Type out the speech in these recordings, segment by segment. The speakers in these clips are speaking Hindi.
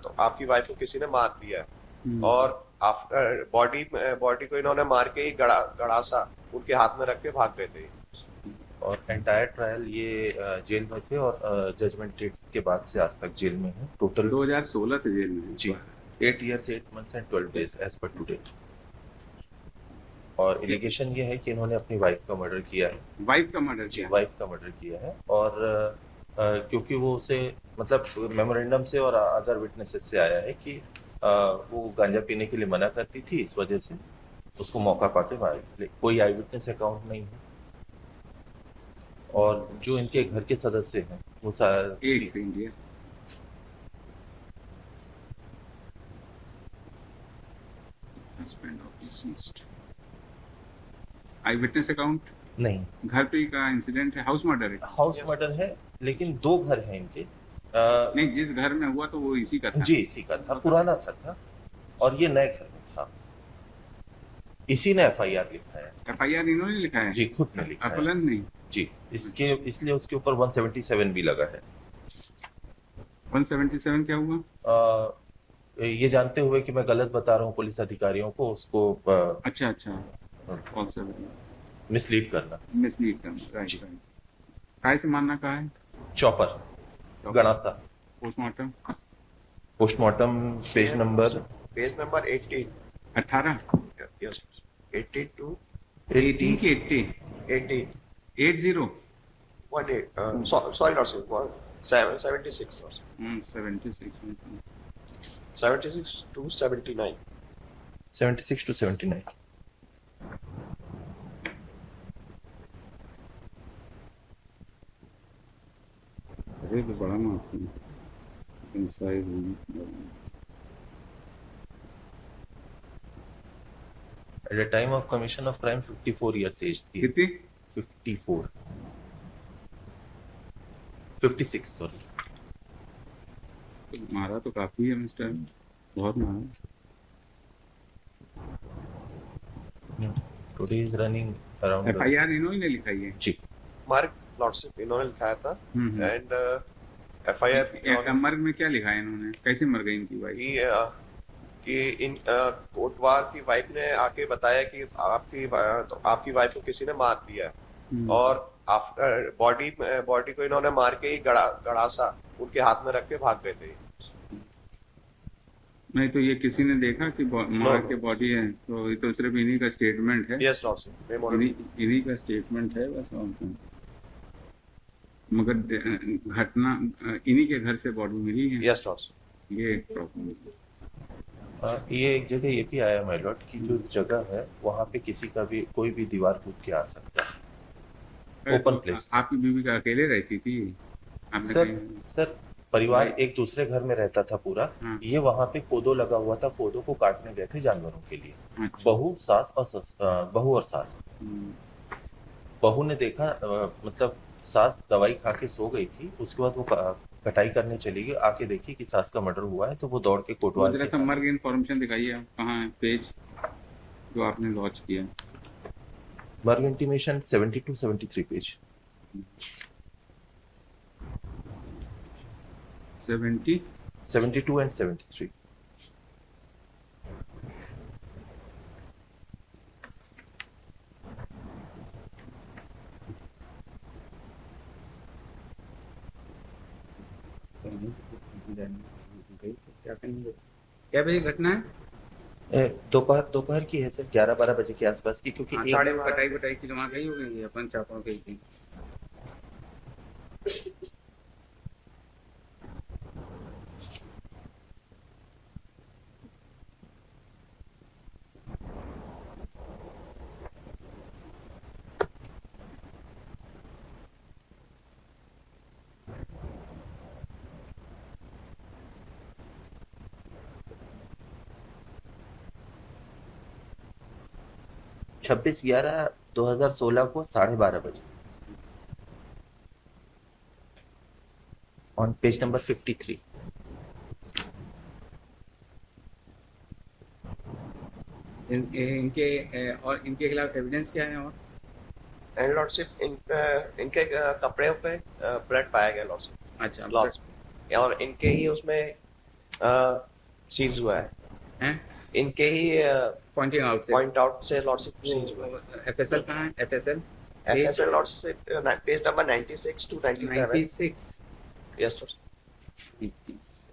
तो आपकी वाइफ को किसी ने मार दिया है हम्म। और आफ्टर बॉडी बॉडी को इन्होंने मार के ही गड़ासा उनके हाथ में रख के भाग गए थे। और एंटायर ट्रायल ये जेल में थे और जजमेंट डेट के बाद से आज तक जेल में है। टोटल 2016 से जेल में है। जी 8 years 8 months and 12 days as per today. और एलिगेशन ये है कि इन्होंने अपनी वाइफ का मर्डर किया है। वाइफ का मर्डर जी किया? वाइफ का मर्डर किया है और क्योंकि वो उसे मतलब मेमोरेंडम से और अदर विटनेसेस से आया है कि वो गांजा पीने के लिए मना करती थी, इस वजह से उसको मौका पाके मार। कोई आई विटनेस अकाउंट नहीं है और जो इनके घर के सदस्य हैं वो एक से India husband of deceased. I witness account नहीं, घर पे का इंसिडेंट है, हाउस मर्डर है? हाउस मर्डर है लेकिन 2 घर हैं इनके। नहीं, जिस घर में हुआ तो वो इसी का था? जी इसी का था, पुराना घर था और ये नए घर में था। इसी ने एफआईआर लिखा है। एफआईआर इन्होंने लिखा है? जी खुद ने लिखा है। अकलन नहीं? जी इसके इसलिए उसके ऊपर 177 भी लगा है। 177 क्या हुआ? ये जानते हुए कि मैं गलत बता रहा हूँ पुलिस अधिकारियों को, उसको अच्छा कौन सा? मिसलीड करना, मिसलीड करना, राइट। काय से मारना कहा है? चॉपर गणासा। Postmortem? Postmortem page number 18। 18? Yes 80 to 18 की 80? 80 80? 18 sorry not 76 or 76 76 to 79 76 to 79। अरे तो बड़ा माफ inside. At the time of commission of crime 54 years age थी। कितनी? 54 56 सॉरी। मारा तो काफी है मिस्टर, बहुत मारा। Today is running around FIR इन्होंने लिखाई है? जी मार्क लॉर्डशिप इन्होंने लिखाया था एंड एफआईआर मर्ग में क्या लिखा है इन्होंने? कैसे मर गई इनकी वाइफ? कि इन कोटवार की वाइफ ने आके बताया कि आपकी वाइफ को किसी ने मार दिया है और आफ्टर बॉडी को इन्होंने मार के ही गड़ासा उनके हाथ में रख के भाग गए थे। नहीं तो ये किसी ने देखा कि मार के बॉडी है? तो ये तो सिर्फ इन्हीं का स्टेटमेंट है। यस लॉर्डशिप इन्हीं का स्टेटमेंट है बस, और क्या। मगर घटना इन्हीं के घर से बॉडी मिली है। यस लॉर्डशिप ये एक प्रॉब्लम है। ये एक जगह ये भी आया माय लॉर्ड की जो जगह है वहाँ पे किसी का भी कोई भी दीवार कूद के आ सकता है। Open place. आपकी बीवी का अकेले रहती थी? सर परिवार एक दूसरे घर में रहता था पूरा। ये वहाँ पे कोदो लगा हुआ था, कोदो को काटने गए थे जानवरों के लिए। अच्छा। बहू और सास। बहू ने देखा मतलब सास दवाई खा के सो गई थी, उसके बाद वो कटाई करने चली गई, आके देखी कि सास का मर्डर हुआ है तो वो दौड़ के कोटवाल जरा सा मर्ग इन्फॉर्मेशन दिखाइए, कहाँ है पेज जो आपने लॉन्च किया? मर्ग इंटीमेशन 70 to 73 पेज। 72 and 73। क्या बजे घटना है? दोपहर की है सर, 11-12 बजे के आसपास की, क्योंकि साढ़े कटाई बटाई की वहाँ गई हो गई अपन चापों गई थी। छब्बीस 11/2016 को 12:30 बजे ऑन पेज नंबर 53। इनके खिलाफ एविडेंस क्या है? और एंड लॉर्डशिप इनके कपड़े पे ब्लड पाया गया लॉर्डशिप। अच्छा और इनके ही उसमें सीज हुआ है, हैं? इनके ही पॉइंटिंग आउट से पॉइंट आउट से लॉर्डशिप वो सीज हुआ है। एफएसएल कहाँ है? FSL page FSL lordship page number 96 to 97। 96। Yes lordship. 96।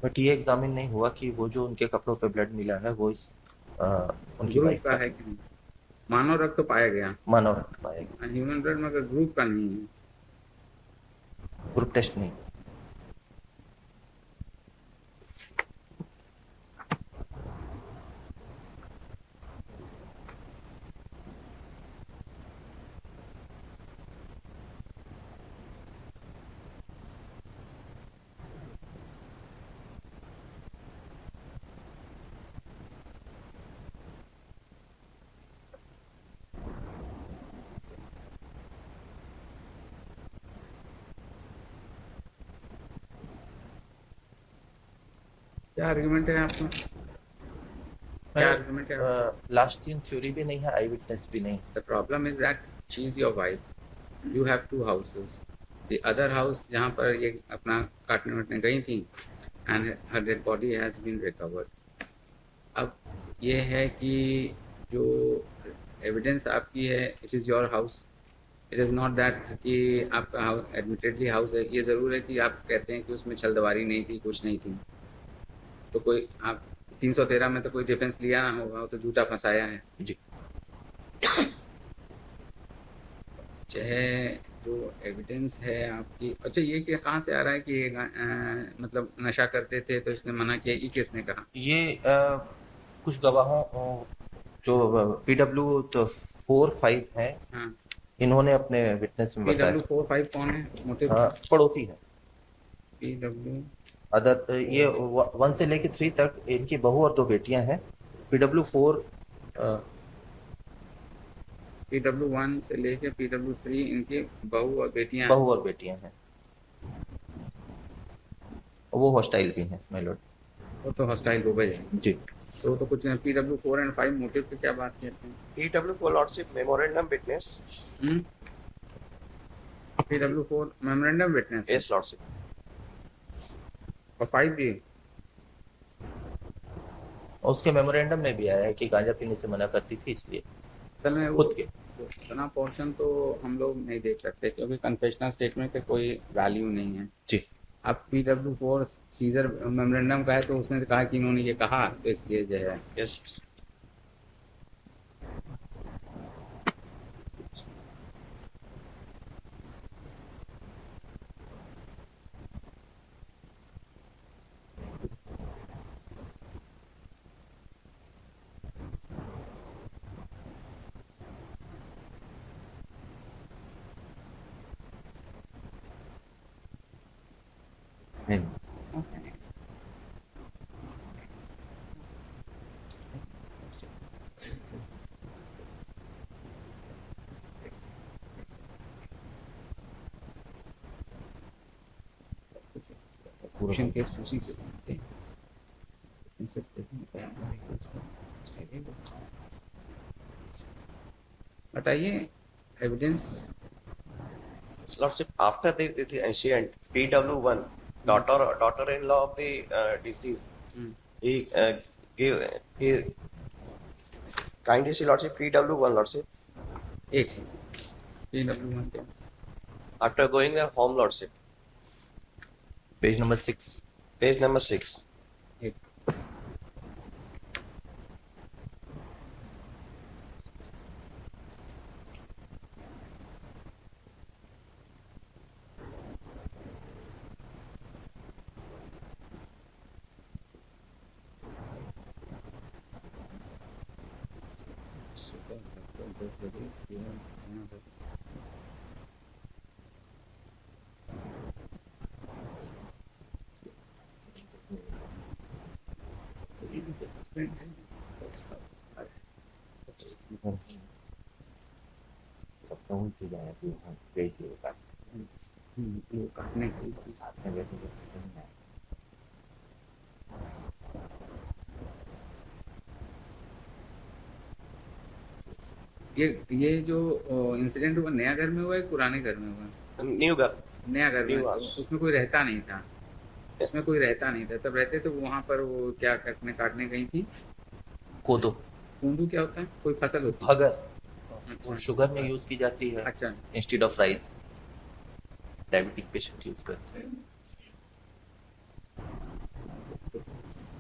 But ये एग्जामिन नहीं हुआ कि वो जो उनके कपड़ों पे ब्लड मिला है वो इस अ, उनकी ग्रुप वाइफ का का है कि नहीं? मानव रक्त तो पाया गया, मानव रक्त पाया गया, ह्यूमन ब्लड मगर ग्रुप का नहीं है। ग्रुप टेस्ट नहीं। क्या आर्गुमेंट है आपका? क्या आर्गुमेंट है आपका? लास्ट सीन थ्योरी भी नहीं है, आई विटनेस भी नहीं। The problem is that she is your wife, you have two houses. The other house जहाँ पर ये अपना काटने वाटने गई थी, and her dead body has been recovered. अब ये है कि जो एविडेंस आपकी है, it is your house. It is not that कि आपका हाउस एडमिटेडली हाउस है। ये ज़रूर है कि आप कहते हैं कि उसमें छलदवारी नहीं थी, कुछ नहीं थी, तो कोई आप 313 में तो कोई डिफेंस लिया ना होगा, वो तो झूठा फंसाया है। जी। चाहे जो एविडेंस है आपकी। अच्छा, ये क्या कहाँ से आ रहा है कि ये मतलब नशा करते थे तो इसने मना किया, ये किसने कहा? ये कुछ गवाहों जो PW तो 4-5 हैं, हाँ, इन्होंने अपने विटनेस में बताया। PW45 कौन है मोटिव? पड़ोसी है। PW अदर ये 1 से लेके 3 तक इनकी बहू और 2 बेटियां हैं। PW4 PW1 से लेके PW3 इनके बहू और बेटियां हैं। बहू और बेटियां हैं, वो हॉस्टाइल भी हैं माय लॉर्ड। वो तो हॉस्टाइल हो गए हैं। जी। तो कुछ PW4 एंड 5 मोटिव की क्या बात कहते हैं? PW four lordship memorandum witness. PW4 memorandum witness है यस लॉर्डशिप। और 5 भी। और उसके मेमोरेंडम में भी आया है कि गांजा पीने से मना करती थी, इसलिए असल में वो खुद के। इतना पोर्शन तो हम लोग नहीं देख सकते क्योंकि कन्फेशनल स्टेटमेंट का कोई वैल्यू नहीं है। जी। अब PW4 सीजर मेमोरेंडम का है तो उसने कहा कि इन्होंने ये कहा, तो इसलिए जो है। यस। नहीं। क्वेश्चन के उसी से बनते हैं। Instance statement का number equals to statement of- बताइए evidence. Lordship after the ancient PW1 daughter-in-law of the deceased, he he kindly see lordship PW1 lordship एक सेकंड, PW1 क्या? after going their home lordship page number 6। page number 6। एक सबका वही चीज आया कि हाँ गई थी वो वो काटने की साथ में गए थे तो समझ में आया। ये जो इंसिडेंट हुआ नया घर में हुआ है पुराने घर में हुआ? न्यू घर। नया घर में, न्यू तो हाउस। उसमें कोई रहता नहीं था? उसमें कोई रहता नहीं था, सब रहते थे वहां पर। वो क्या काटने गई थी? कोदो, कूंदू क्या होता है? कोई फसल होती है? भगर, अच्छा वो शुगर में यूज की जाती है अच्छा। Instead of rice. Diabetic patient use करते हैं।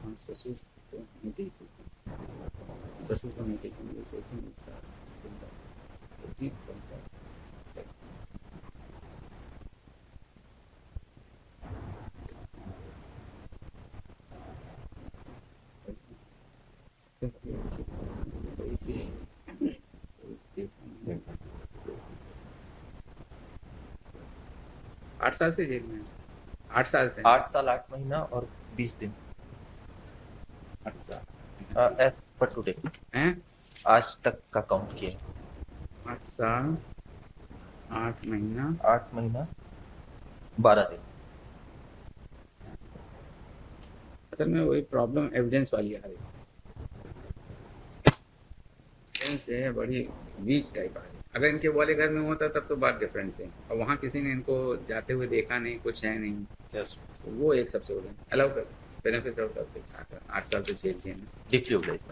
हाँ, ससुर तो नहीं देखी, ससुर तो नहीं देखी, मुझे सोचूं एक साथ इतनी बनता है। आठ साल से जेल में है? 8 साल से? 8 साल 8 महीना और 20 दिन 8 साल एज पर टुडे, हैं? आज तक का काउंट किया। 8 साल 8 महीना 8 महीना 12 दिन। असल में वही प्रॉब्लम एविडेंस वाली आ रही है। एविडेंस जो है बड़ी वीक टाइप आ रही है। अगर इनके वाले घर में होता तब तो बात डिफरेंट थी, और वहाँ किसी ने इनको जाते हुए देखा नहीं, कुछ है नहीं, यस, तो वो एक सबसे बड़ा अलाउ कर बेनिफिट ऑफ 8 साल तो जेल में। Deeply oblige.